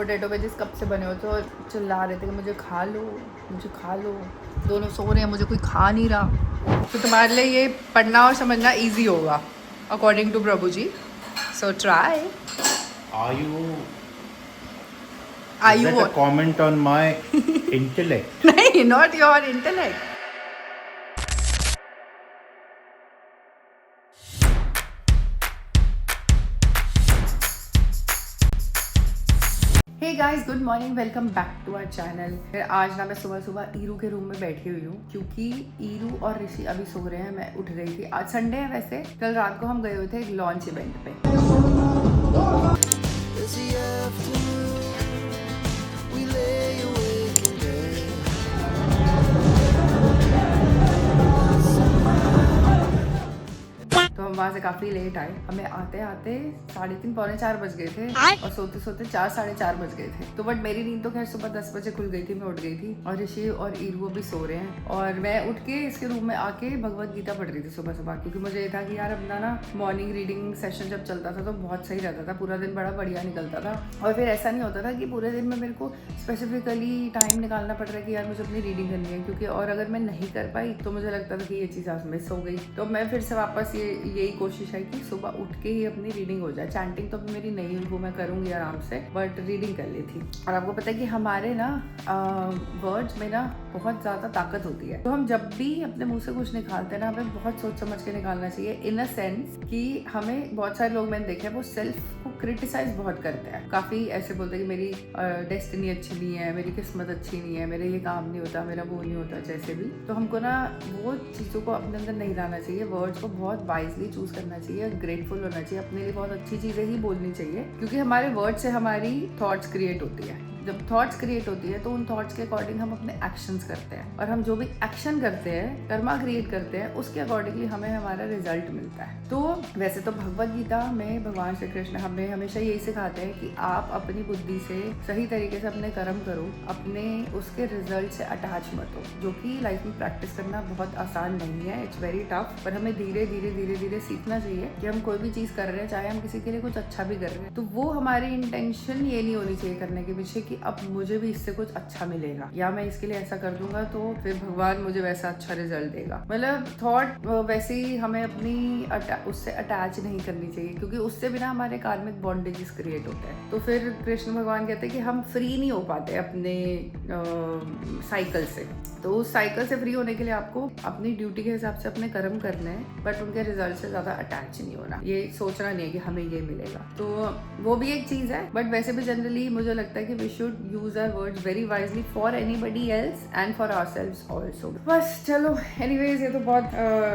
Potato wages कब से बने हो तो चिल्ला रहे थे कि मुझे खा लो, मुझे खा लो। दोनों सो रहे हैं, मुझे कोई खा नहीं रहा। तो तुम्हारे लिए ये पढ़ना और समझना इजी होगा according to Prabhu ji. So try. Are you a comment on my intellect? नहीं, not your intellect. Hey guys, good morning, welcome back to our channel. फिर आज ना मैं सुबह सुबह ईरू के रूम में बैठी हुई हूँ क्योंकि ईरू और ऋषि अभी सो रहे हैं। मैं उठ गई थी, आज संडे है। वैसे कल रात को हम गए हुए थे एक लॉन्च इवेंट पे। तो हम वहाँ से काफ़ी लेट आए। हमें आते आते 3:30 पौने 4 बज गए थे और सोते सोते 4 साढ़े 4 बज गए थे। तो बट मेरी नींद तो खैर सुबह 10 बजे खुल गई थी, मैं उठ गई थी। और ऋषि और ईरू अभी सो रहे हैं और मैं उठ के इसके रूम में आके भगवत गीता पढ़ रही थी सुबह सुबह, क्योंकि मुझे ये था कि यार अपना ना मॉर्निंग रीडिंग सेशन जब चलता था तो बहुत सही रहता था, पूरा दिन बड़ा बढ़िया निकलता था। और फिर ऐसा नहीं होता था कि पूरे दिन में मेरे को स्पेसिफिकली टाइम निकालना पड़ रहा है कि यार मुझे अपनी रीडिंग करनी है, क्योंकि और अगर मैं नहीं कर पाई तो मुझे लगता था कि ये चीज़ आज मिस हो गई। तो मैं फिर से वापस यही कोशिश है कि सुबह उठ के ही अपनी रीडिंग हो जाए। चैंटिंग तो अभी मेरी नहीं हुई, वो मैं करूँगी आराम से, बट रीडिंग कर ली थी। और आपको पता है कि हमारे ना वर्ड्स में ना बहुत ज़्यादा ताकत होती है। तो हम जब भी अपने मुंह से कुछ निकालते हैं ना, हमें बहुत सोच समझ के निकालना चाहिए, इन अ सेंस कि हमें बहुत सारे लोग मैंने देखे हैं वो सेल्फ को क्रिटिसाइज बहुत करते हैं। काफ़ी ऐसे बोलते हैं कि मेरी डेस्टिनी अच्छी नहीं है, मेरी किस्मत अच्छी नहीं है, मेरे ये काम नहीं होता, मेरा वो नहीं होता, जैसे भी। तो हमको ना वो चीज़ों को अपने अंदर नहीं लाना चाहिए, वर्ड्स को बहुत वाइजली चूज करना चाहिए, ग्रेटफुल होना चाहिए, अपने लिए बहुत अच्छी चीज़ें ही बोलनी चाहिए, क्योंकि हमारे वर्ड से हमारी थॉट्स क्रिएट होती है। जब थॉट्स क्रिएट होती है तो उन थॉट्स के अकॉर्डिंग हम अपने एक्शंस करते हैं, और हम जो भी एक्शन करते हैं, कर्मा क्रिएट करते हैं, उसके अकॉर्डिंगली हमें हमारा रिजल्ट मिलता है। तो वैसे तो भगवत गीता में भगवान श्री कृष्ण हमें हमेशा यही सिखाते हैं कि आप अपनी बुद्धि से सही तरीके से अपने कर्म करो, अपने उसके रिजल्ट से अटैच मत हो, जो कि लाइफ में प्रैक्टिस करना बहुत आसान नहीं है, इट्स वेरी टफ। पर हमें धीरे धीरे धीरे धीरे सीखना चाहिए कि हम कोई भी चीज़ कर रहे हैं, चाहे हम किसी के लिए कुछ अच्छा भी कर रहे हैं, तो वो हमारी इंटेंशन ये नहीं होनी चाहिए करने के पीछे कि अब मुझे भी इससे कुछ अच्छा मिलेगा, या मैं इसके लिए ऐसा कर दूंगा तो फिर भगवान मुझे वैसा अच्छा रिजल्ट देगा। मतलब थॉट वैसे ही हमें अपनी उससे अटैच नहीं करनी चाहिए, क्योंकि उससे बिना हमारे कार्मिक बॉन्डेजेस क्रिएट होते हैं। तो फिर कृष्ण भगवान कहते हैं कि हम फ्री नहीं हो पाते अपने साइकिल से। तो उस साइकिल से फ्री होने के लिए आपको अपनी ड्यूटी के हिसाब से अपने कर्म करने हैं, बट उनके रिजल्ट से ज्यादा अटैच नहीं होना, ये सोचना नहीं है कि हमें ये मिलेगा। तो वो भी एक चीज है, बट वैसे भी जनरली मुझे लगता है कि we should use our words very wisely for anybody else and for ourselves also. बस चलो, एनीवेज ये तो बहुत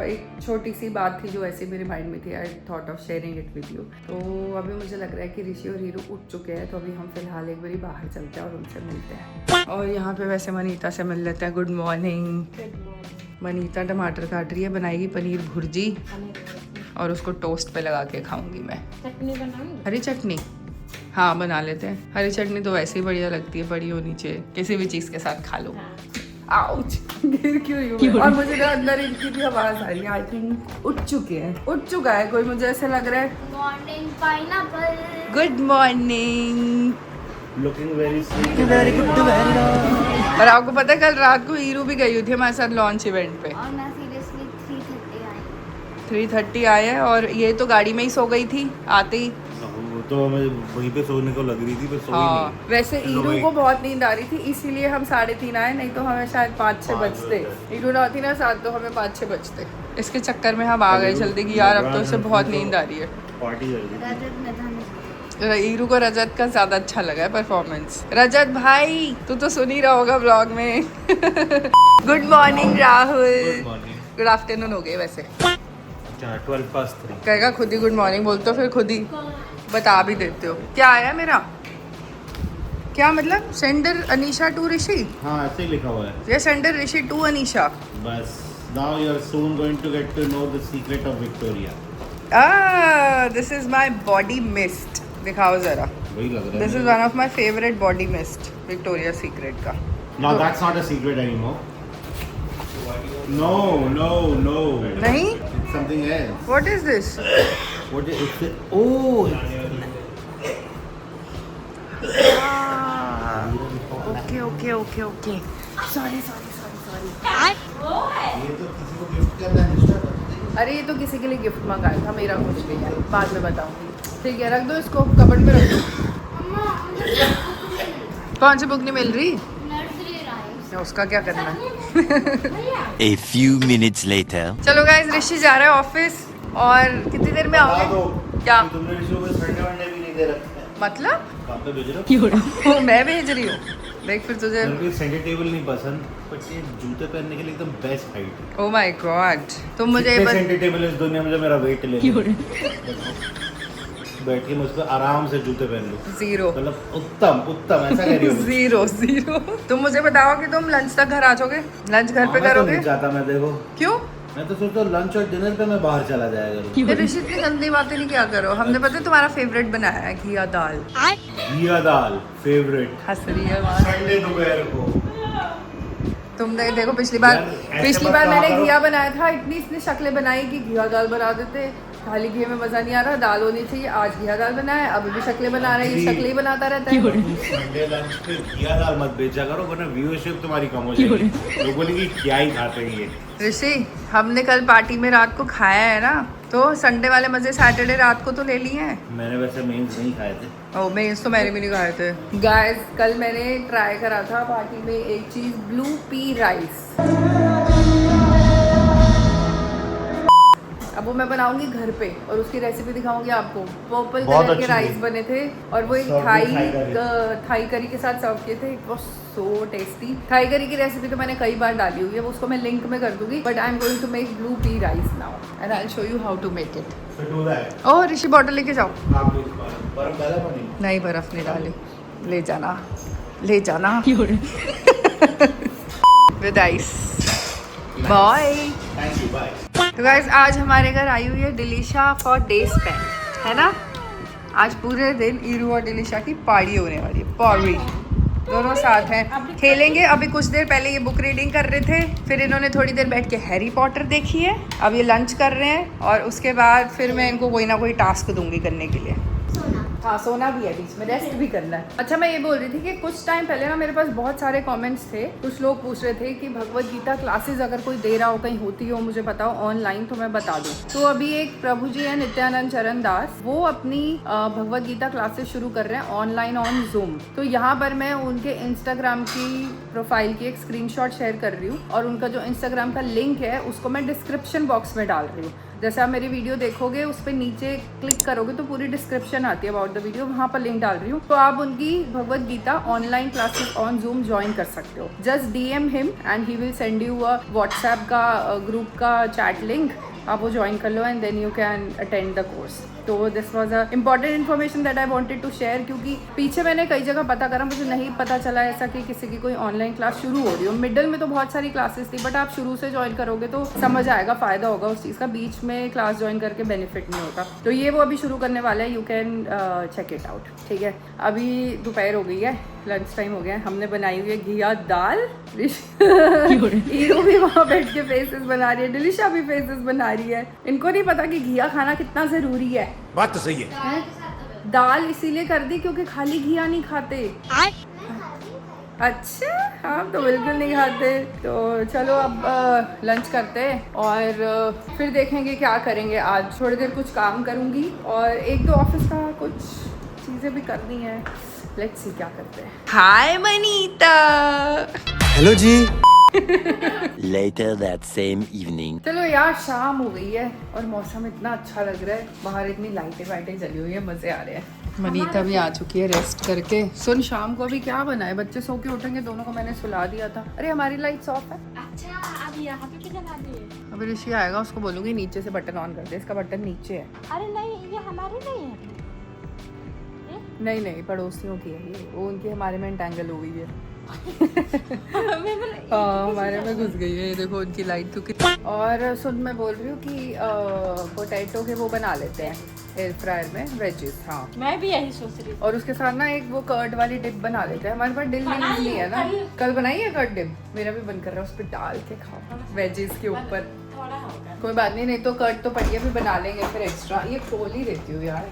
एक छोटी सी बात थी जो ऐसे मेरे माइंड में थी। I thought of sharing it with you. तो अभी मुझे लग रहा है कि ऋषि और हीरू उठ चुके हैं, तो अभी हम फिलहाल एक बारी बाहर चलते हैं और उनसे मिलते हैं। और यहाँ पे वैसे मनीता से मिल लेते हैं। Good morning. मनीता टमाटर काट रही है, बनाएगी पनीर भुर्जी और उसको टोस्ट पे लगा के खाऊंगी मैं। चटनी बनाऊं? हरी चटनी? हाँ बना लेते हैं। हरी चटनी तो वैसे ही बढ़िया लगती है, बड़ी होनी चाहिए, किसी भी चीज़ के साथ खा लो। आउच, गिर क्यों रही हूँ? और मुझे ना अंदर इनकी भी आवाज आ रही है। आई थिंक उठ चुके हैं, उठ चुका है कोई, मुझे ऐसे लग रहा है। Morning pineapple. Good morning. Looking very sweet. Very good, very good. और आपको पता है कल रात को ईरू भी गई हुई थी हमारे साथ लॉन्च इवेंट पे, और मैं सीरियसली 3:30 आई। 3:30 आए हैं, और ये तो गाड़ी में ही सो गई थी आते ही। वो तो मैं वहीं पे सोने को लग रही थी, पर सोई हाँ, नहीं। वैसे ईरू को बहुत नींद आ रही थी, इसीलिए हम 3:30 आए, नहीं तो हमें शायद 5-6 बजते। ईरू ना होती ना साथ, तो हमें 5-6 बजते। इसके चक्कर में हम आ गए जल्दी कि यार अब तो इसे बहुत नींद आ रही है। पार्टी कर रही थी। रजत ने धन ईरू को रजत का ज्यादा अच्छा लगा है परफॉर्मेंस। रजत भाई तू तो सुन ही रहा होगा ब्लॉग में। Good morning Rahul. Good afternoon हो गए वैसे। 12:03। कहेगा खुद ही गुड मॉर्निंग बोल, तो फिर खुद ही बता भी देते हो। क्या आया मेरा? क्या मतलब? सेंडर अनीशा टू ऋषि? हाँ ऐसे ही लिखा हुआ है। ये सेंडर ऋषि टू अनीशा। बस now you are soon going to get to know the secret of Victoria. This is my body mist. दिखाओ जरा। वही लग रहा है। This is one of my favourite body mist, Victoria secret का। Now that's not a secret anymore. No, no, no. नहीं? It's something else. What is this? What is it? Oh, it's okay okay okay okay sorry sorry sorry ये तो किसी को gift करना है Insta पर। अरे ये तो किसी के लिए गिफ्ट मंगाया था, मेरा कुछ नहीं है, बाद में बताऊंगी। ठीक है, रख दो इसको कबर्ड में रख दो। कौन सी बुक नहीं मिल रही? Nursery rhymes. उसका क्या करना है? A few minutes later. चलो गाइस, ऋषि जा रहा है ऑफिस और कितनी देर में बता आओगे? दो क्या कि तुमने ऋषि को संडे वनडे भी नहीं दे रखा है। मतलब? कहाँ पे भेज रहे हो? मैं भेज रही हूँ, देख फिर तुझे। मेरे को सेंटर टेबल नहीं पसंद, बट ये जूते पहनने के लिए एकदम best height. Oh my God, तुम मुझे सेंटर टेबल इस दुनिया में जो मेरा वेट ले बैठ के मैं उसको आराम से जूते पहन लूं। जीरो मतलब उत्तम उत्तम ऐसा कह रही हो? Zero zero. तुम मुझे बताओ कि तुम लंच तक घर आ जाओगे? लंच घर पे मैं तो करोगे? नहीं चाहता मैं, देखो क्यों? मैं तो सोचता हूँ लंच और डिनर पे मैं बाहर चला जाया करूँ। ये ऋषि इतनी गंदी बातें नहीं क्या करो। हमने पता है तुम्हारा फेवरेट बनाया है, घिया दाल। घिया दाल फेवरेट, हंस रही है वहाँ। संडे दोपहर को। तुमने देखो पिछली बार यार, ऐसे मत मैंने कहा करो। घिया बनाया था, इतनी इसने शक्लें बनाई कि घिया दाल बना देते। खाली घी में मजा नहीं आ रहा, दाल होनी चाहिए। आज घिया दाल बनाया है, अभी भी शक्लें बना रहा है, ये शक्लें ही बनाता रहता है। संडे लंच पे घिया दाल मत बेचा करो, वरना व्यूअरशिप तुम्हारी कम हो जाएगी। लोग बोलेंगे क्या ही खाते हैं ये। ऋषि, हमने कल पार्टी में रात को खाया है ना, तो संडे वाले मजे सैटरडे रात को तो ले लिए हैं। मैंने वैसे मेन्स नहीं खाए थे। ओ मेन्स तो मैंने भी नहीं खाए थे। गाइस, कल मैंने ट्राई करा था पार्टी में एक चीज, ब्लू पी राइस। अब वो मैं बनाऊंगी घर पे और उसकी रेसिपी दिखाऊंगी आपको। पर्पल बहुत कलर के अच्छी राइस थी। बने थे और वो एक Served with थाई करी के साथ सर्व किए थे। It was so tasty. Thai curry की रेसिपी तो मैंने कई बार डाली हुई है, वो उसको मैं लिंक में कर दूंगी। But I am going to make blue pea rice now and I will show you how to make it. फिर do that. Oh Rishi, bottle लेके जाओ। आप भी बर्फ डाला पानी? नहीं, बर्फ नहीं डाली। ले जाना, ले जाना with ice. Bye. Thank you, bye. तो गाइस, आज हमारे घर आई हुई है डिलीशा फॉर डे स्पेंड, है ना? आज पूरे दिन ईरू और डिलीशा की पार्टी होने वाली है। पार्टी दोनों साथ हैं, खेलेंगे। अभी कुछ देर पहले ये बुक रीडिंग कर रहे थे, फिर इन्होंने थोड़ी देर बैठ के हैरी पॉटर देखी है। अब ये लंच कर रहे हैं और उसके बाद फिर मैं इनको कोई ना कोई टास्क दूंगी करने के लिए। हाँ, सोना भी है, बीच में रेस्ट भी करना है। अच्छा, मैं ये बोल रही थी कि कुछ टाइम पहले ना मेरे पास बहुत सारे कमेंट्स थे। कुछ लोग पूछ रहे थे कि भगवत गीता क्लासेस अगर कोई दे रहा हो, कहीं होती हो, मुझे बताओ ऑनलाइन, तो मैं बता दूं। तो अभी एक प्रभु जी है, नित्यानंद चरण दास, वो अपनी भगवत गीता क्लासेस शुरू कर रहे हैं ऑनलाइन ऑन जूम। तो यहाँ पर मैं उनके इंस्टाग्राम की प्रोफाइल की एक स्क्रीनशॉट शेयर कर रही हूँ और उनका जो इंस्टाग्राम का लिंक है उसको मैं डिस्क्रिप्शन बॉक्स में डाल रही हूँ। जैसे आप मेरी वीडियो देखोगे, उस पर नीचे क्लिक करोगे तो पूरी डिस्क्रिप्शन आती है अबाउट द वीडियो, वहाँ पर लिंक डाल रही हूँ। तो आप उनकी Bhagavad Gita online classes on Zoom join कर सकते हो। Just DM him and he will send you a WhatsApp का ग्रुप का चैट लिंक। आप वो ज्वाइन कर लो and then you can attend the course. तो this was a important information that I wanted to share, क्योंकि पीछे मैंने कई जगह पता करा, मुझे नहीं पता चला ऐसा कि किसी की कोई ऑनलाइन क्लास शुरू हो रही हो। मिडिल में तो बहुत सारी क्लासेस थी, बट आप शुरू से ज्वाइन करोगे तो समझ आएगा, फ़ायदा होगा उस चीज़ का। बीच में क्लास ज्वाइन करके बेनिफिट नहीं होता। तो ये वो अभी शुरू करने वाला है, you can check it out. ठीक है, अभी दोपहर हो गई है, लंच टाइम हो गया है। हमने बनाई हुई है घिया दाल। ईरू भी वहाँ बैठ के फेसेस बना रही है, डिलीशा भी फेसेस बना रही है। इनको नहीं पता कि घिया खाना कितना ज़रूरी है। बात तो सही है। दाल इसीलिए कर दी क्योंकि खाली घिया नहीं खाते। अच्छा, हम तो बिल्कुल नहीं खाते। तो चलो अब लंच करते हैं और फिर देखेंगे क्या करेंगे। आज थोड़ी देर कुछ काम करूँगी और एक दो ऑफिस का कुछ चीज़ें भी करनी है। लेट्स सी क्या करते हैं। Hi Manita. Hello ji. Later that same evening. चलो यार, शाम हो गई है और मौसम इतना अच्छा लग रहा है, बाहर इतनी लाइटें वाइटें जली हुई है, मजे आ रहे हैं। मनीता भी आ चुकी है रेस्ट करके। सुन, शाम को अभी क्या बना है? बच्चे सो के उठेंगे, दोनों को मैंने सुला दिया था। अरे हमारी लाइट्स ऑफ है। अच्छा, अब यहाँ पे क्यों जला दिए? अभी ऋषि आएगा, उसको बोलूंगी नीचे से बटन ऑन कर दे। इसका बटन नीचे है। अरे नहीं, ये हमारे नहीं है। नहीं नहीं, पड़ोसियों की है ये, वो उनकी हमारे में एंटेंगल हो गई है। हाँ, हमारे में घुस गई है। ये देखो उनकी लाइट तो कितनी। और सुन, मैं बोल रही हूँ कि पोटैटो के वो बना लेते हैं एयर फ्रायर में, वेजेस। हाँ, मैं भी यही सोच रही हूँ। और उसके साथ ना एक वो कर्ड वाली डिप बना लेते हैं। हमारे पास डिल नहीं है ना। कल बनाई है कर्ड डिप, मेरा भी बन कर रहा है, उस पर डाल के खाओ वेजेस के ऊपर। कोई बात नहीं, नहीं तो कर्ड तो पड़ी है, फिर बना लेंगे फिर एक्स्ट्रा। ये खोल ही देती हूँ यार,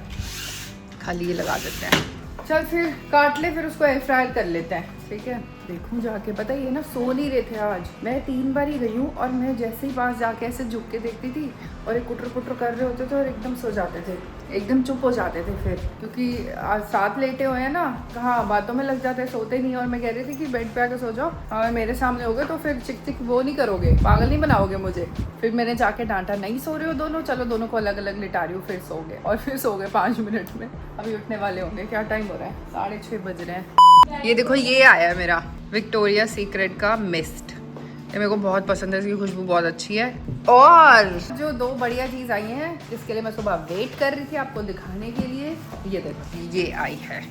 खाली ये लगा देते हैं। चल फिर काट ले, फिर उसको एयर फ्रायर कर लेते हैं। ठीक है, देखूं जाके। पता ही है ना, सो नहीं रहे थे आज। मैं 3 बार ही गई हूँ और मैं जैसे ही पास जाके ऐसे झुक के देखती थी और एक कुटर कुटर कर रहे होते थे और एकदम सो जाते थे, एकदम चुप हो जाते थे फिर, क्योंकि आज साथ लेटे हुए हैं ना, कहाँ बातों में लग जाते हैं, सोते नहीं। और मैं कह रही थी कि बेड पे आके सो जाओ, और मेरे सामने हो गए तो फिर चिक चिक वो नहीं करोगे, पागल नहीं बनाओगे मुझे। फिर मैंने जाके डांटा, नहीं सो रहे हो दोनों, चलो दोनों को अलग अलग लिटा रही हूँ। फिर सो गए और फिर सो गए 5 मिनट में। अभी उठने वाले होंगे। क्या टाइम हो रहा है? 6:30 बज रहे हैं। ये देखो, ये आया है मेरा विक्टोरिया सीक्रेट का मिस्ट। ये मेरे को बहुत पसंद है, इसकी खुशबू बहुत अच्छी है। और जो 2 बढ़िया चीज़ आई हैं जिसके लिए मैं सुबह वेट कर रही थी आपको दिखाने के लिए, ये देखो, ये आई है।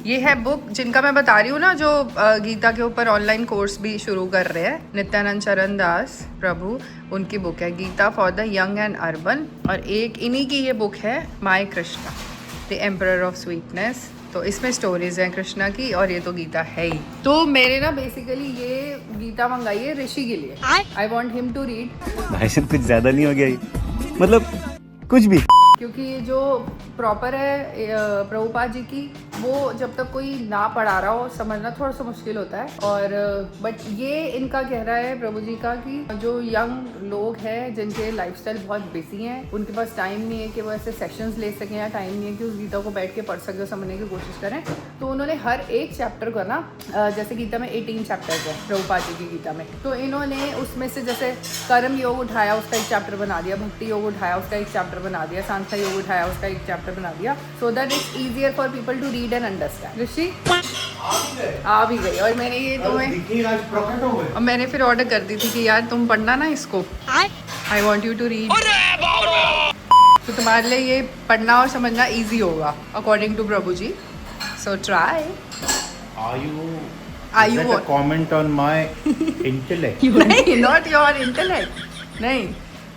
ये है बुक जिनका मैं बता रही हूँ ना, जो गीता के ऊपर ऑनलाइन कोर्स भी शुरू कर रहे हैं, नित्यानंद चरण दास प्रभु, उनकी बुक है Gita for the young and urban. और एक इन्हीं की ये बुक है my Krishna the emperor of sweetness. तो इसमें स्टोरीज हैं कृष्णा की, और ये तो गीता है ही। तो मैंने ना बेसिकली ये गीता मंगाई है ऋषि के लिए। I want him to read. भाई साहब कुछ ज्यादा नहीं हो गया ये? मतलब कुछ भी, क्योंकि जो प्रॉपर है प्रभुपाद जी की, वो जब तक कोई ना पढ़ा रहा हो समझना थोड़ा सा मुश्किल होता है। और बट ये इनका कह रहा है प्रभु जी का कि जो यंग लोग हैं जिनके लाइफस्टाइल बहुत बिजी हैं, उनके पास टाइम नहीं है कि वो ऐसे सेशंस ले सकें, या टाइम नहीं है कि उस गीता को बैठ के पढ़ सके, समझने की कोशिश करें। तो उन्होंने हर एक चैप्टर को ना, जैसे गीता में 18 चैप्टर्स हैं प्रभुपाद जी की गीता में, तो इन्होंने उसमें से जैसे कर्म योग उठाया उसका एक चैप्टर बना दिया, भक्ति योग उठाया उसका एक चैप्टर बना दिया, सांख्य योग उठाया उसका एक चैप्टर बना दिया, so that it's easier for people to read and understand. Rishi आ भी गई, और मैंने ये तुम्हें, और मैंने फिर ऑर्डर कर दी थी कि यार तुम पढ़ना ना इसको, I want you to read, तो तुम्हारे लिए ये पढ़ना और समझना ईजी होगा according to Prabhu ji. So try. Are you a comment on my intellect? नहीं, नॉट योर इंटेलेक्ट, नहीं।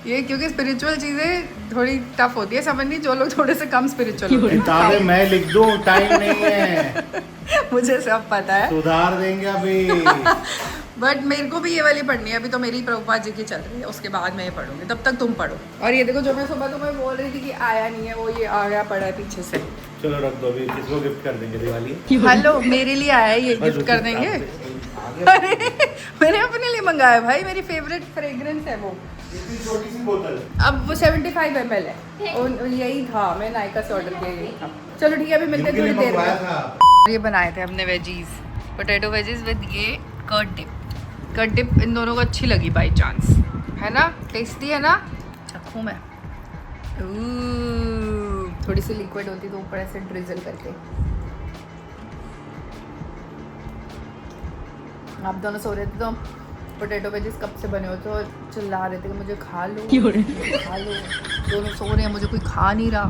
ये क्योंकि स्पिरिचुअल चीजें थोड़ी टफ होती है समझनी, जो लोग थोड़े से कम स्पिरिचुअल होते हैं। किताबें मैं लिख दूं, टाइम नहीं है। मुझे सब पता है, सुधार देंगे अभी। बट मेरे को भी ये वाली पढ़नी है। अभी तो मेरी प्रभुपाद जी की चल रही है, उसके बाद मैं ये पढ़ूंगी, तब तक तुम पढ़ो। और ये देखो, जो मैं सुबह तुम्हें बोल रही थी कि आया नहीं है, वो ये आ गया, पड़ा है पीछे से। चलो रख दो, अभी किसको गिफ्ट कर देंगे दिवाली? हेलो, मेरे लिए आया है ये, गिफ्ट कर देंगे। अरे मैंने अपने लिए मंगाया भाई, मेरी फेवरेट फ्रेग्रेंस है वो। इतनी छोटी सी बोतल, अब वो 75 ml है, और यही था, मैं नायका से ऑर्डर किया, यही था। चलो ठीक है, अभी मिलते हैं थोड़ी देर में। ये बनाए थे हमने वेजीज, पोटैटो वेजीज विद ये कर्ड डिप। कर्ड डिप इन दोनों को अच्छी लगी बाई चांस, है ना? टेस्टी है ना? चखूँ मैं। थोड़ी सी लिक्विड होती तो ऊपर ऐसे ड्रिजल करके। आप दोनों सो रहे थे तो पोटैटो वेजीज कब से बने होते और चिल्ला रहे थे कि मुझे खा लो, खा लो। दोनों सो रहे हैं, मुझे कोई खा नहीं रहा।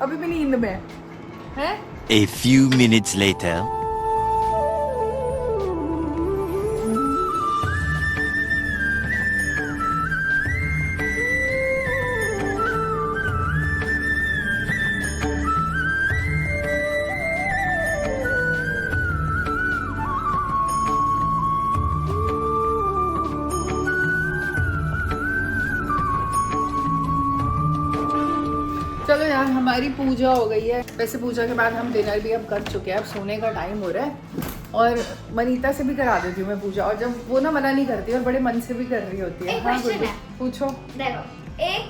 अभी भी नींद में है। A few minutes later. चलो यार, हमारी पूजा हो गई है। वैसे पूजा के बाद हम डिनर भी अब कर चुके हैं, अब सोने का टाइम हो रहा है। और मनीता से भी करा देती हूँ मैं पूजा, और जब वो ना मना नहीं करती और बड़े मन से भी कर रही होती है। एक हाँ, question गुड्डू, है। पूछो। देखो, एक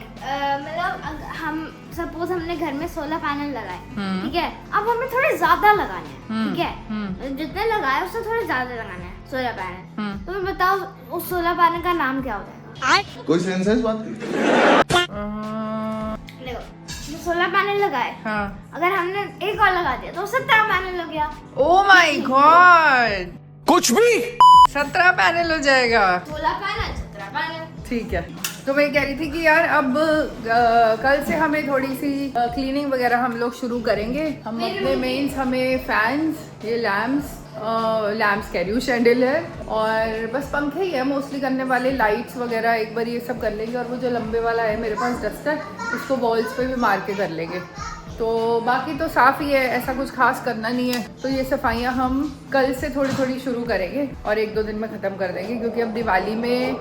मतलब हम सपोज हमने घर में 16 पैनल लगाए, ठीक है? अब हमें थोड़े ज्यादा लगाने हैं, ठीक है? जितने लगाए उससे थोड़े ज्यादा लगाने हैं 16 पैनल। तो मैं बताओ उस 16 पैनल का नाम क्या हो जाएगा? कोई सेंस है इस बात की? देखो, 16 पैनल लगाए, हाँ। अगर हमने एक और लगा दिया तो 17 पैनल हो गया। ओ माय गॉड, कुछ भी 17 पैनल हो जाएगा। 16 पैनल 17 पैनल। ठीक है, तो मैं कह रही थी कि यार अब कल से हमें थोड़ी सी क्लीनिंग वगैरह हम लोग शुरू करेंगे। हम अपने मेन्स, हमें फैंस, ये लैम्प्स कह रही हूँ, शैंडलियर, और बस पंखे ही है मोस्टली करने वाले। लाइट्स वगैरह एक बार ये सब कर लेंगे, और वो जो लंबे वाला है मेरे पास डस्टर, उसको वॉल्स पे भी मार के कर लेंगे। तो बाकी तो साफ ही है, ऐसा कुछ खास करना नहीं है। तो ये सफाइयाँ हम कल से थोड़ी थोड़ी शुरू करेंगे और 1-2 दिन में ख़त्म कर देंगे, क्योंकि अब दिवाली में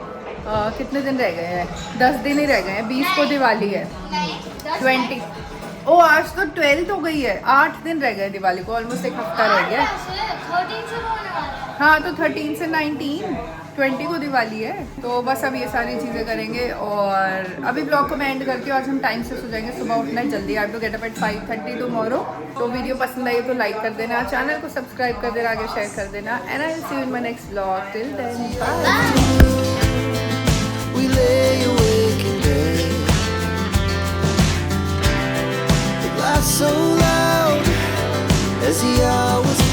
कितने दिन रह गए हैं? 10 दिन ही रह गए हैं। 20 को दिवाली है, 20 ओ आज तो 12th हो गई है, 8 दिन रह गए दिवाली को, ऑलमोस्ट एक हफ्ता रह गया। 13 से होने वाला है। हाँ तो 13 से 19, 20 को दिवाली है। तो बस अब ये सारी चीज़ें करेंगे और अभी ब्लॉग को मैं एंड करती हूँ। आज हम टाइम से सो जाएंगे, सुबह उठना है जल्दी। I to get up at 5:30 tomorrow. तो वीडियो पसंद आई तो लाइक कर देना, चैनल को सब्सक्राइब कर देना, आगे शेयर कर देना। And I will see you in my next blog. Till then bye.